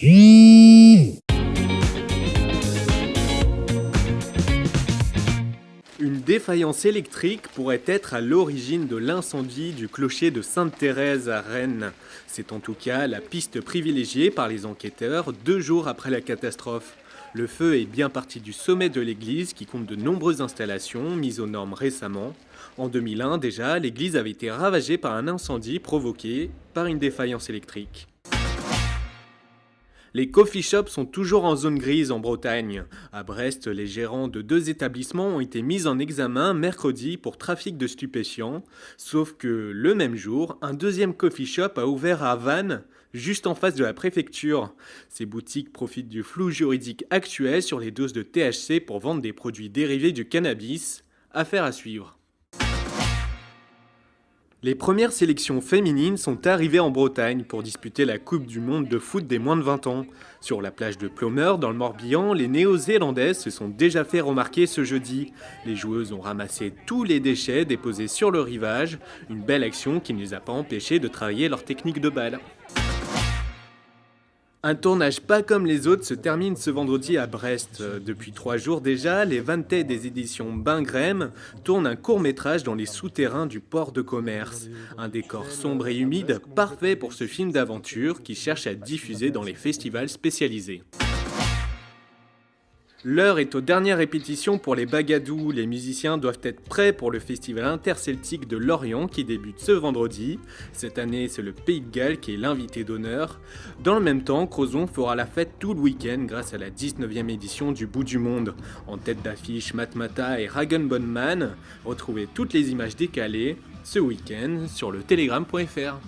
Une défaillance électrique pourrait être à l'origine de l'incendie du clocher de Sainte-Thérèse à Rennes. C'est en tout cas la piste privilégiée par les enquêteurs 2 jours après la catastrophe. Le feu est bien parti du sommet de l'église qui compte de nombreuses installations mises aux normes récemment. En 2001 déjà, l'église avait été ravagée par un incendie provoqué par une défaillance électrique. Les coffee shops sont toujours en zone grise en Bretagne. À Brest, les gérants de 2 établissements ont été mis en examen mercredi pour trafic de stupéfiants. Sauf que le même jour, un deuxième coffee shop a ouvert à Vannes, juste en face de la préfecture. Ces boutiques profitent du flou juridique actuel sur les doses de THC pour vendre des produits dérivés du cannabis. Affaire à suivre. Les premières sélections féminines sont arrivées en Bretagne pour disputer la Coupe du Monde de foot des moins de 20 ans. Sur la plage de Ploemeur, dans le Morbihan, les Néo-Zélandaises se sont déjà fait remarquer ce jeudi. Les joueuses ont ramassé tous les déchets déposés sur le rivage, une belle action qui ne les a pas empêchées de travailler leur technique de balle. Un tournage pas comme les autres se termine ce vendredi à Brest. Depuis 3 jours déjà, les Vantais des éditions Bingrem tournent un court-métrage dans les souterrains du port de commerce. Un décor sombre et humide, parfait pour ce film d'aventure qui cherche à diffuser dans les festivals spécialisés. L'heure est aux dernières répétitions pour les Bagadous. Les musiciens doivent être prêts pour le festival interceltique de Lorient qui débute ce vendredi. Cette année, c'est le Pays de Galles qui est l'invité d'honneur. Dans le même temps, Crozon fera la fête tout le week-end grâce à la 19e édition du Bout du Monde. En tête d'affiche, Matmata et Ragen Bonman. Retrouvez toutes les images décalées ce week-end sur le telegram.fr.